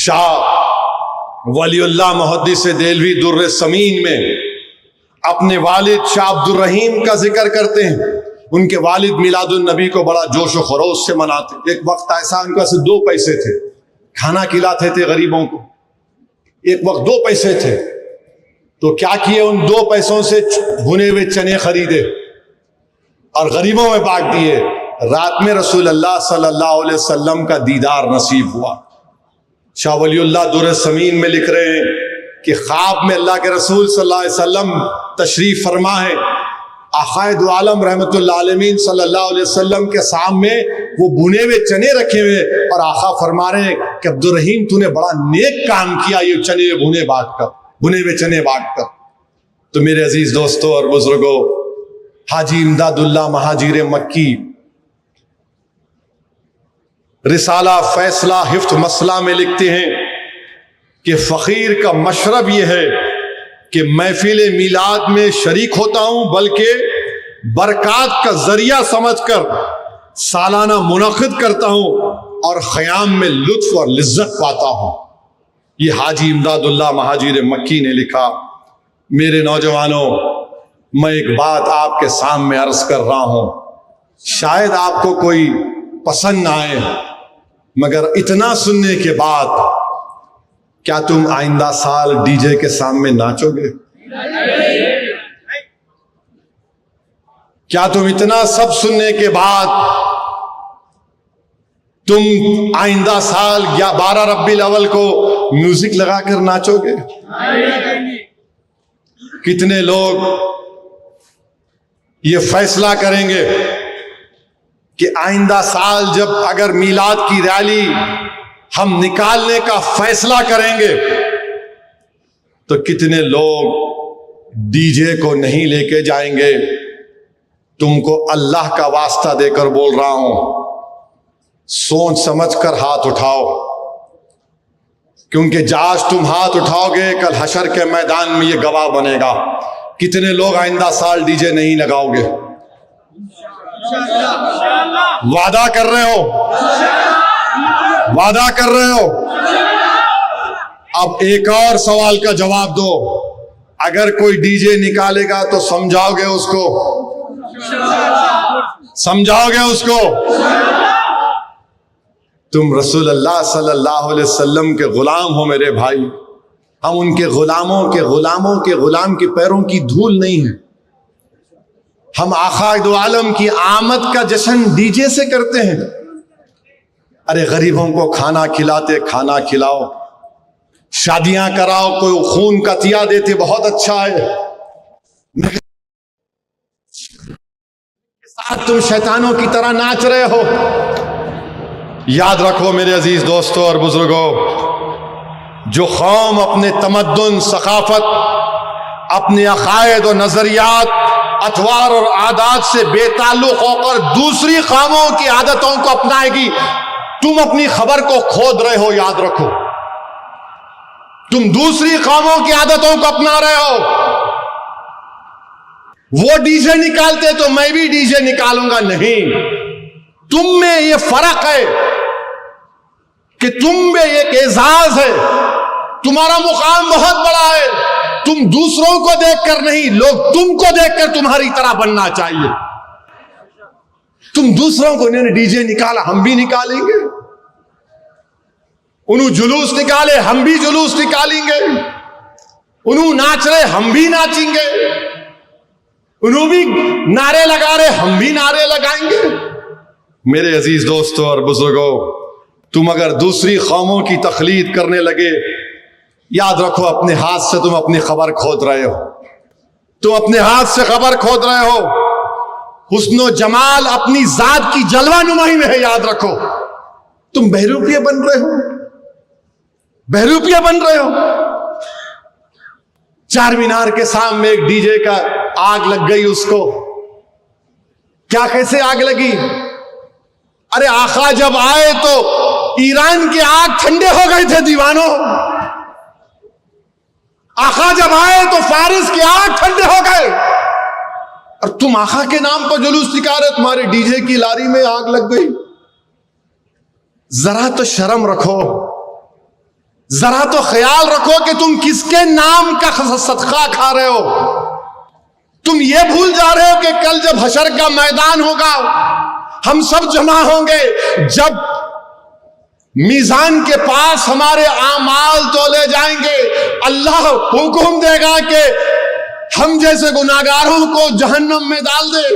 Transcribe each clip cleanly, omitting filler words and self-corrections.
शाह वलीउल्लाह मुहद्दिस देलवी दुर्र समीन में अपने वालिद शाह अब्दुर रहीम का जिक्र करते हैं। उनके वालिद मिलादुन नबी को बड़ा जोश व खरोश से मनाते। एक वक्त ऐसा उनके पास 2 पैसे थे, खाना खिलाते थे गरीबों को। एक वक्त 2 पैसे थे तो क्या किए, उन 2 पैसों से भुने हुए चने खरीदे और गरीबों में बांट दिए। रात में रसूल अल्लाह सल्लल्लाहु अलैहि वसल्लम का दीदार नसीब हुआ। शाह वलीउल्लाह दुर्र समीन में लिख रहे हैं कि ख्वाब में अल्लाह के रसूल सल्लल्लाहु अलैहि वसल्लम तशरीफ फरमा है। आक़ाए दो आलम रहमतुल्लाह अलैहि सल्लल्लाहु अलैहि वसल्लम के सामने वो भुने हुए चने रखे हुए और आका फरमा रहे हैं कि अब्दुर रहीम तूने बड़ा नेक काम किया, ये चने भुने हुए चने बांट कर। तो मेरे अजीज दोस्तों और बुजुर्गों, हाजी इमदादुल्लाह महाजिर मक्की रिसाला फैसला हिफ्त मसला में लिखते हैं कि फ़कीर का मशरब यह है कि महफिल मिलाद में शरीक होता हूं, बल्कि बरक़ात का जरिया समझकर सालाना मुनक़िद करता हूं और ख़याम में लुत्फ़ और लिज्जत पाता हूं। ये हाजी इमदादुल्लाह महाजिर मक्की ने लिखा। मेरे नौजवानों, मैं एक बात आपके सामने अर्ज कर रहा हूं, शायद आपको कोई पसंद ना आए, मगर इतना सुनने के बाद क्या तुम आइंदा साल डीजे के सामने नाचोगे? क्या तुम इतना सब सुनने के बाद तुम आइंदा साल या 12 रब्बील अव्वल को म्यूजिक लगाकर नाचोगे? कितने लोग ये फैसला करेंगे कि आइंदा साल जब अगर मीलाद की रैली हम निकालने का फैसला करेंगे तो कितने लोग डीजे को नहीं लेके जाएंगे? तुमको अल्लाह का वास्ता देकर बोल रहा हूं, सोच समझकर हाथ उठाओ, क्योंकि आज तुम हाथ उठाओगे कल हशर के मैदान में ये गवाह बनेगा। कितने लोग आइंदा साल डीजे नहीं लगाओगे? वादा कर रहे हो? वादा कर रहे हो? अब एक और सवाल का जवाब दो। अगर कोई डीजे निकालेगा तो समझाओगे उसको? समझाओगे उसको? तुम रसूल अल्लाह सल्लल्लाहु अलैहि वसल्लम के गुलाम हो मेरे भाई। हम उनके गुलामों के गुलाम के पैरों की धूल नहीं है। हम आक़ाए दो आलम की आमद का जश्न डीजे से करते हैं। अरे गरीबों को खाना खिलाते, खाना खिलाओ, शादियां कराओ, कोई खून का तिया देते, बहुत अच्छा है। साथ तुम शैतानों की तरह नाच रहे हो। याद रखो मेरे अजीज दोस्तों और बुजुर्गों, जो कौम अपने तमद्दुन, सकाफत, अपने अकायद और नजरियात, अतवार और आदात से बेताल्लुक होकर दूसरी कौमों की आदतों को अपनाएगी, तुम अपनी खबर को खोद रहे हो। याद रखो, तुम दूसरी कौमों की आदतों को अपना रहे हो। वो डीजे निकालते तो मैं भी डीजे निकालूंगा, नहीं। तुम में ये फर्क है कि तुम में एक एजाज है, तुम्हारा मुकाम बहुत बड़ा है। तुम दूसरों को देखकर नहीं, लोग तुमको देखकर तुम्हारी तरह बनना चाहिए। तुम दूसरों को, इन्होंने डीजे निकाला हम भी निकालेंगे, उन्होंने जुलूस निकाले हम भी जुलूस निकालेंगे, उन्होंने नाच रहे हम भी नाचेंगे, उन्होंने भी नारे लगा रहे हम भी नारे लगाएंगे। मेरे अजीज दोस्तों और बुजुर्गों, तुम अगर दूसरी कौमों की तकलीद करने लगे, याद रखो अपने हाथ से तुम अपनी खबर खोद रहे हो। तुम अपने हाथ से खबर खोद रहे हो। हुस्नो जमाल अपनी जात की जलवा नुमाई में है, याद रखो। तुम बहरूपिया बन रहे हो, बहरूपिया बन रहे हो। चार मीनार के सामने एक डीजे का आग लग गई, उसको क्या, कैसे आग लगी? अरे आका जब आए तो ईरान के आग ठंडे हो गए थे दीवानों। आका जब आए तो फारिस के आग ठंडे हो गए, और तुम आका के नाम पर जुलूस निकाल रहे, तुम्हारे डीजे की लारी में आग लग गई। जरा तो शर्म रखो। जरा तो ख्याल रखो कि तुम किसके नाम का सदका खा रहे हो। तुम ये भूल जा रहे हो कि कल जब हशर का मैदान होगा, हम सब जमा होंगे, जब मीजान के पास हमारे आमाल तोले जाएंगे, अल्लाह हुक्म देगा कि हम जैसे गुनाहगारों को जहन्नम में डाल दे,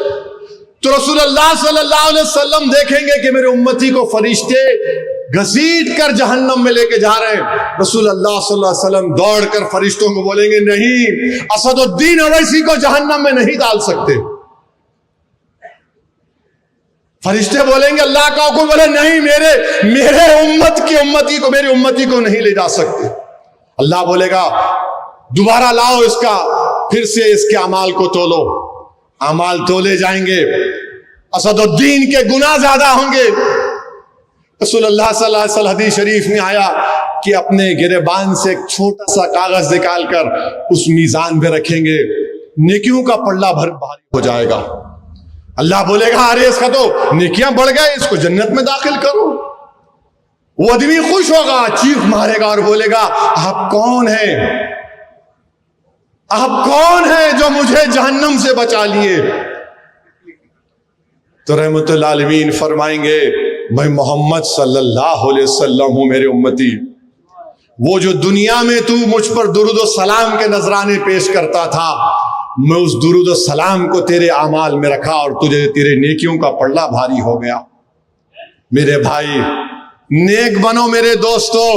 तो रसूलुल्लाह सल्लल्लाहु अलैहि वसल्लम देखेंगे कि मेरे उम्मती को फरिश्ते घसीट कर जहन्नम में लेके जा रहे हैं। रसूलुल्लाह सल्लल्लाहु अलैहि वसल्लम दौड़कर फरिश्तों को बोलेंगे, नहीं, असदुद्दीन अवैसी को जहन्नम में नहीं डाल सकते। फरिश्ते बोलेंगे, अल्लाह का हुक्म, बोले नहीं, मेरे उम्मती को, मेरी उम्मती को नहीं ले जा सकते। अल्लाह बोलेगा, दोबारा लाओ इसका, फिर से इसके अमाल को तोलो। अमाल तोले जाएंगे, असदुद्दीन के गुनाह ज्यादा होंगे। रसूलुल्लाह सल्लल्लाहु अलैहि वसल्लम हदीस शरीफ में आया कि अपने गिरेबान से एक छोटा सा कागज निकालकर उस मीजान पे रखेंगे, नेकियों का पल्ला भारी हो जाएगा। अल्लाह बोलेगा, अरे इसका तो नेकियां बढ़ गए, इसको जन्नत में दाखिल करो। वो आदमी खुश होगा, चीख मारेगा और बोलेगा, आप कौन हैं? आप कौन हैं जो मुझे जहन्नम से बचा लिए? तो रहमतुल आलमीन फरमाएंगे, मैं मोहम्मद सल्लल्लाहु अलैहि वसल्लम हूं, मेरे उम्मती। वो जो दुनिया में तू मुझ पर दुरूद और सलाम के नजराने पेश करता था, मैं उस दुरूद और सलाम को तेरे आमाल में रखा और तुझे तेरे नेकियों का पल्ला भारी हो गया। मेरे भाई, नेक बनो मेरे दोस्तों।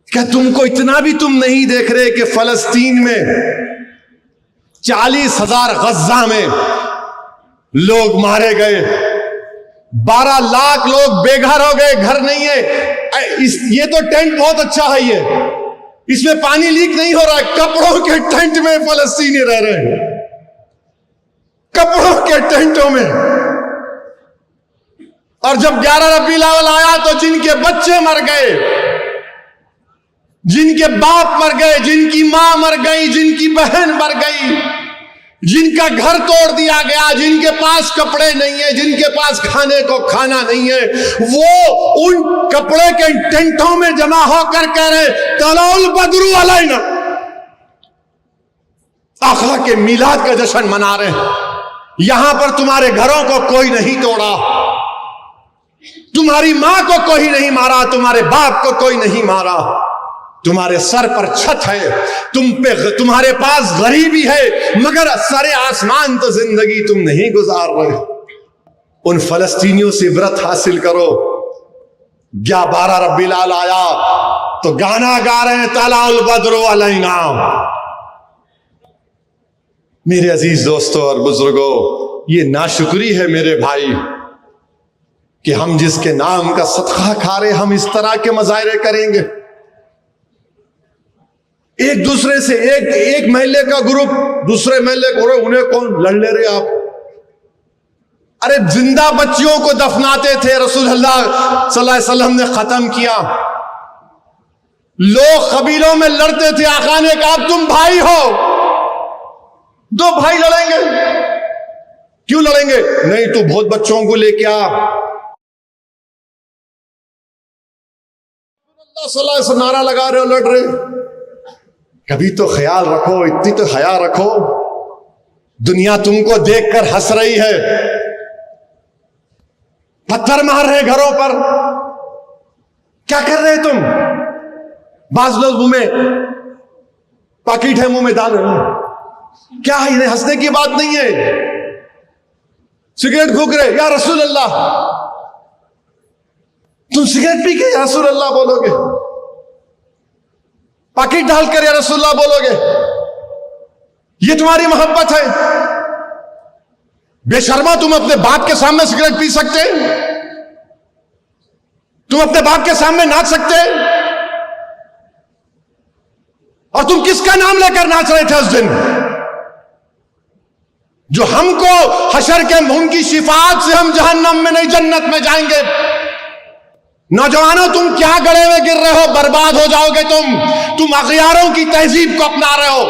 क्या तुमको इतना भी तुम नहीं देख रहे कि फलस्तीन में 40,000 गज्जा में लोग मारे गए, 12 लाख लोग बेघर हो गए, घर नहीं है। ये तो टेंट बहुत अच्छा है, ये इसमें पानी लीक नहीं हो रहा है। कपड़ों के टेंट में फलस्तीनी रह रहे हैं, कपड़ों के टेंटों में। और जब 11 रबीउल अव्वल आया तो जिनके बच्चे मर गए, जिनके बाप मर गए, जिनकी मां मर गई, जिनकी बहन मर गई, जिनका घर तोड़ दिया गया, जिनके पास कपड़े नहीं है, जिनके पास खाने को खाना नहीं है, वो उन कपड़े के टेंटों में जमा होकर कह रहे, तलाउल बदरू अलैना, आका के मिलाद का जश्न मना रहे हैं। यहां पर तुम्हारे घरों को कोई नहीं तोड़ा, तुम्हारी मां को कोई नहीं मारा, तुम्हारे बाप को कोई नहीं मारा, तुम्हारे सर पर छत है, तुम्हारे पास गरीबी है, मगर सरे आसमान तो जिंदगी तुम नहीं गुजार रहे। उन फलस्तीनियों से इबरत हासिल करो। 12 रबीउल अव्वल आया तो गाना गा रहे हैं, तलाउल बद्रु अलैना। मेरे अजीज दोस्तों और बुजुर्गों, ये नाशुक्री है मेरे भाई कि हम जिसके नाम का सदका खा रहे, हम इस तरह के मजाहरे करेंगे। एक दूसरे से एक महल्ले का ग्रुप दूसरे महल्ले को, उन्हें कौन लड़ ले रहे आप? अरे जिंदा बच्चियों को दफनाते थे, रसूलुल्लाह सल्लल्लाहु अलैहि वसल्लम ने खत्म किया। लोग कबीलों में लड़ते थे, आका ने कहा तुम भाई हो, 2 भाई लड़ेंगे, क्यों लड़ेंगे? नहीं, तू बहुत बच्चों को लेके आ। सल्लल्लाहु अलैहि वसल्लम नारा लगा रहे हो, लड़ रहे। कभी तो ख्याल रखो, इतनी तो हया रखो। दुनिया तुमको देखकर हंस रही है, पत्थर मार रहे घरों पर। क्या कर रहे तुम? बाज लोग मुंह में पाकिट है, मुंह में डाल रहे हो। क्या है, इन्हें हंसने की बात नहीं है। सिगरेट फूक रहे, या रसूल अल्लाह, तुम सिगरेट पी के या रसूल अल्लाह बोलोगे? पाकिट डालकर या रसूलुल्लाह बोलोगे? ये तुम्हारी मोहब्बत है? बेशर्मा, तुम अपने बाप के सामने सिगरेट पी सकते? तुम अपने बाप के सामने नाच सकते? और तुम किसका नाम लेकर नाच रहे थे उस दिन, जो हमको हशर के उनकी शिफात से हम जहन्नम में नहीं जन्नत में जाएंगे। नौजवानों, तुम क्या गड़े में गिर रहे हो? बर्बाद हो जाओगे तुम अगयारों की तहजीब को अपना रहे हो।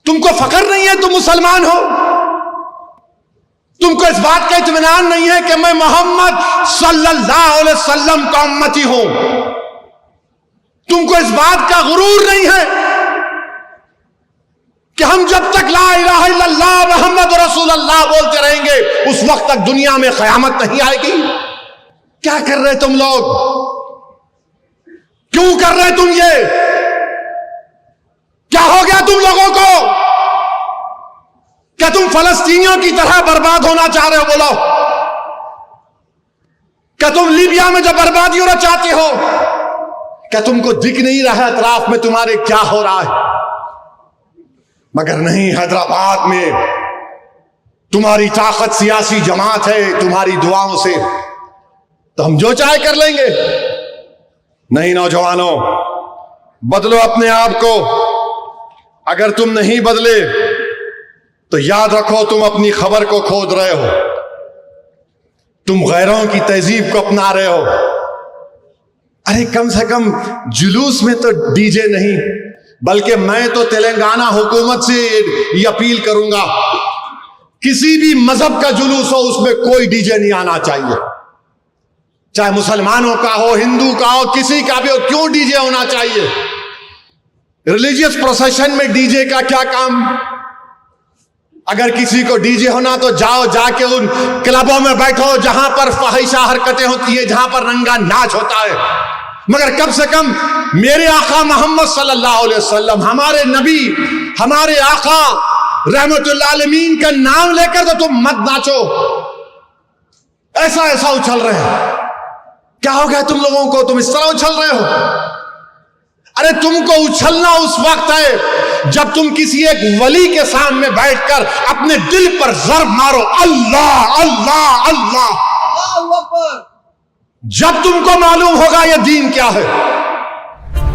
तुमको फख्र नहीं है तुम मुसलमान हो? तुमको इस बात का इत्मीनान नहीं है कि मैं मोहम्मद सल्लल्लाहु अलैहि वसल्लम का उम्मती हूं? तुमको इस बात का गुरूर नहीं है कि हम जब तक ला इलाहा इल्लल्लाह मुहम्मद रसूलुल्लाह बोलते रहेंगे उस वक्त तक दुनिया में कयामत नहीं आएगी? क्या कर रहे तुम लोग? क्यों कर रहे तुम ये? क्या हो गया तुम लोगों को? क्या तुम फलस्तीनियों की तरह बर्बाद होना चाह रहे हो? बोलो, क्या तुम लीबिया में जो बर्बादी होना चाहते हो, क्या तुमको दिख नहीं रहा है अतराफ में तुम्हारे क्या हो रहा है? मगर नहीं, हैदराबाद में तुम्हारी ताकत सियासी जमात है, तुम्हारी दुआओं से तो हम जो चाहे कर लेंगे। नहीं नौजवानों, बदलो अपने आप को। अगर तुम नहीं बदले तो याद रखो तुम अपनी खबर को खोद रहे हो, तुम गैरों की तहजीब को अपना रहे हो। अरे कम से कम जुलूस में तो डीजे नहीं, बल्कि मैं तो तेलंगाना हुकूमत से ये अपील करूंगा, किसी भी मजहब का जुलूस हो उसमें कोई डीजे नहीं आना चाहिए, चाहे मुसलमानों का हो, हिंदू का हो, किसी का भी हो। क्यों डीजे होना चाहिए? रिलीजियस प्रोसेशन में डीजे का क्या काम? अगर किसी को डीजे होना तो जाओ, जाके उन क्लबों में बैठो जहां पर फाहिशा हरकतें होती है, जहां पर रंगा नाच होता है। मगर कम से कम मेरे आका मोहम्मद सल्लल्लाहु अलैहि वसल्लम, हमारे नबी, हमारे आका रहमतुल्लाह आलमीन का नाम लेकर तो तुम मत नाचो, ऐसा ऐसा उछल रहे हैं। क्या हो गया तुम लोगों को? तुम इस तरह उछल रहे हो। अरे तुमको उछलना उस वक्त है जब तुम किसी एक वली के सामने बैठकर अपने दिल पर ज़र्ब मारो, अल्लाह अल्लाह अल्लाह। जब तुमको मालूम होगा ये दीन क्या है।